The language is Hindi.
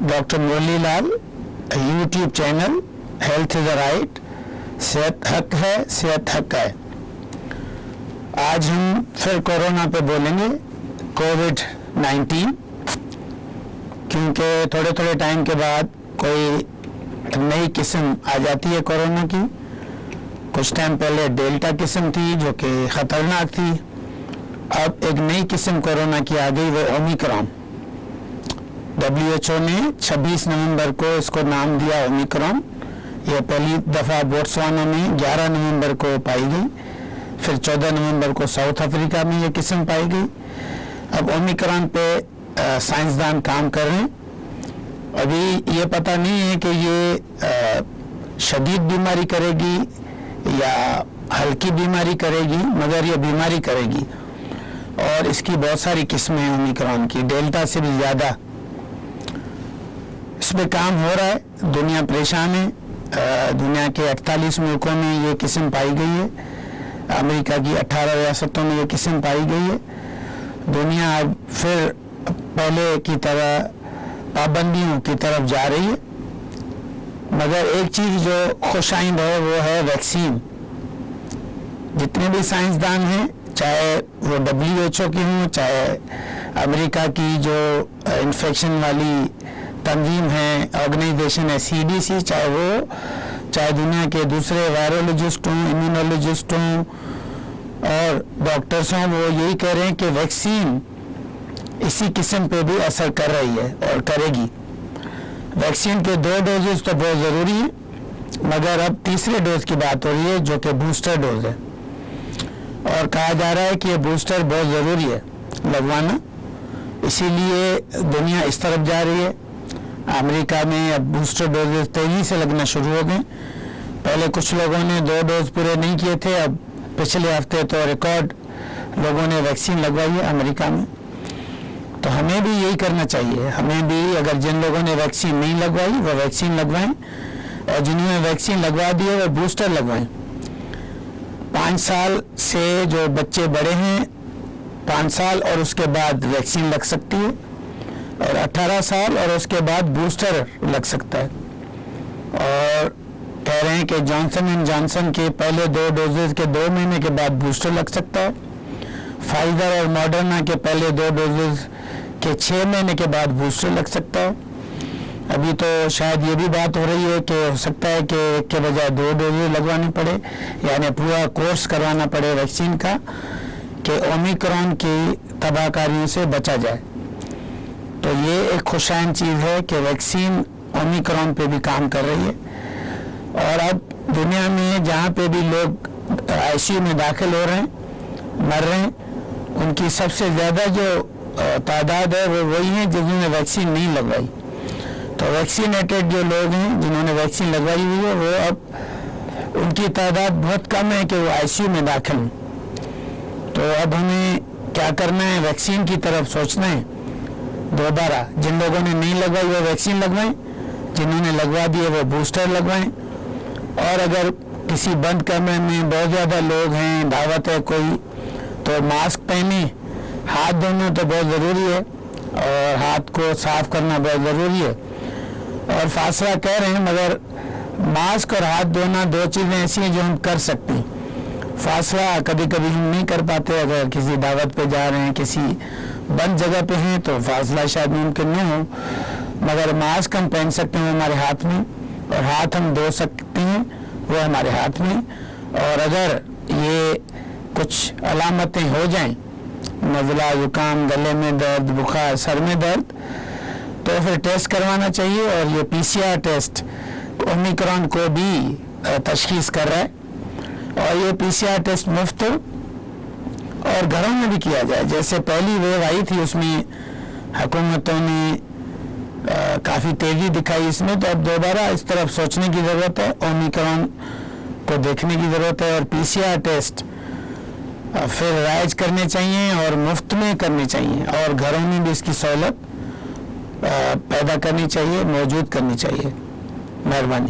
Doctor Murli Lal, YouTube channel health is a right, सेहत हक है, सेहत हक है। आज हम फिर कोरोना पे बोलेंगे, कोविड-19, क्योंकि थोड़े थोड़े टाइम के बाद कोई नई किस्म आ जाती है कोरोना की। कुछ टाइम पहले डेल्टा किस्म थी जो कि ख़तरनाक थी, अब एक नई किस्म कोरोना की आ गई, वो ओमिक्रॉन। WHO ने 26 नवंबर को इसको नाम दिया ओमिक्रॉन। यह पहली दफ़ा बोट्सवाना में 11 नवंबर को पाई गई, फिर 14 नवंबर को साउथ अफ्रीका में ये किस्म पाई गई। अब ओमिक्रॉन पे साइंसदान काम कर रहे हैं। अभी ये पता नहीं है कि ये शदीद बीमारी करेगी या हल्की बीमारी करेगी, मगर ये बीमारी करेगी और इसकी बहुत सारी किस्में हैं ओमिक्रॉन की, डेल्टा से भी ज़्यादा। इस पर काम हो रहा है, दुनिया परेशान है। दुनिया के 48 मुल्कों में ये किस्म पाई गई है, अमेरिका की 18 रियासतों में ये किस्म पाई गई है। दुनिया अब फिर पहले की तरह पाबंदियों की तरफ जा रही है, मगर एक चीज़ जो खुशाइंद है वो है वैक्सीन। जितने भी साइंसदान हैं, चाहे वो WHO की हों, चाहे अमेरिका की जो इन्फेक्शन वाली तंजीम है, ऑर्गेनाइजेशन है CDC, चाहे दुनिया के दूसरे वायरोलॉजिस्ट हों, इम्यूनोलॉजिस्ट हों और डॉक्टर्स हों, वो यही कह रहे हैं कि वैक्सीन इसी किस्म पे भी असर कर रही है और करेगी। वैक्सीन के 2 डोजेज तो बहुत ज़रूरी है, मगर अब तीसरे डोज की बात हो रही है जो कि बूस्टर डोज है, और कहा जा रहा है कि ये बूस्टर बहुत ज़रूरी है लगवाना। इसीलिए दुनिया इस तरफ जा रही है। अमेरिका में अब बूस्टर डोजेज तेज़ी से लगना शुरू हो गए। पहले कुछ लोगों ने 2 डोज पूरे नहीं किए थे, अब पिछले हफ्ते तो रिकॉर्ड लोगों ने वैक्सीन लगवाई है अमेरिका में। तो हमें भी यही करना चाहिए, हमें भी, अगर जिन लोगों ने वैक्सीन नहीं लगवाई वो वैक्सीन लगवाएं, और जिन्होंने वैक्सीन लगवा दी है वो बूस्टर लगवाएं। 5 साल से जो बच्चे बड़े हैं, 5 साल और उसके बाद वैक्सीन लग सकती है, और 18 साल और उसके बाद बूस्टर लग सकता है। और कह रहे हैं कि जॉनसन एंड जॉनसन के पहले 2 डोजेज के 2 महीने के बाद बूस्टर लग सकता है। फाइजर और मॉडर्ना के पहले 2 डोजेज के 6 महीने के बाद बूस्टर लग सकता है। अभी तो शायद ये भी बात हो रही है कि हो सकता है कि एक के बजाय 2 डोजेज लगवानी पड़े, यानी पूरा कोर्स करवाना पड़े वैक्सीन का, कि ओमिक्रॉन की तबाहकारियों से बचा जाए। तो ये एक खुशाइन चीज़ है कि वैक्सीन ओमिक्रॉन पे भी काम कर रही है। और अब दुनिया में जहाँ पे भी लोग ICU में दाखिल हो रहे हैं, मर रहे हैं, उनकी सबसे ज़्यादा जो तादाद है वो वही है जिन्होंने वैक्सीन नहीं लगवाई। तो वैक्सीनेटेड जो लोग हैं जिन्होंने वैक्सीन लगवाई हुई है, वो अब उनकी तादाद बहुत कम है कि वो ICU में दाखिल हैं। तो अब हमें क्या करना है, वैक्सीन की तरफ सोचना है दोबारा। जिन लोगों ने नहीं लगवाई वो वैक्सीन लगवाएं, जिन्होंने लगवा दिए वो बूस्टर लगवाएं। और अगर किसी बंद कमरे में बहुत ज़्यादा लोग हैं, दावत है कोई, तो मास्क पहने, हाथ धोना तो बहुत ज़रूरी है, और हाथ को साफ करना बहुत ज़रूरी है। और फासला कह रहे हैं, मगर मास्क और हाथ धोना 2 चीज़ें ऐसी हैं जो हम कर सकते हैं। फासला कभी कभी हम नहीं कर पाते, अगर किसी दावत पे जा रहे हैं, किसी बंद जगह पे हैं, तो फासला शायद मुमकिन नहीं हो, मगर मास्क हम पहन सकते हैं हमारे हाथ में, और हाथ हम धो सकते हैं वो हमारे हाथ में। और अगर ये कुछ अलामतें हो जाएं, नज़ला, जुकाम, गले में दर्द, बुखार, सर में दर्द, तो फिर टेस्ट करवाना चाहिए। और ये PCR टेस्ट ओमिक्रॉन को भी तशखीस कर रहा है, और ये PCR टेस्ट मुफ्त हो और घरों में भी किया जाए। जैसे पहली वेव आई थी उसमें हुकूमतों ने काफ़ी तेज़ी दिखाई इसमें, तो अब दोबारा इस तरफ सोचने की ज़रूरत है, ओमिक्रॉन को देखने की ज़रूरत है, और PCR टेस्ट फिर राइज करने चाहिए और मुफ्त में करने चाहिए, और घरों में भी इसकी सहूलत पैदा करनी चाहिए, मौजूद करनी चाहिए। मेहरबानी।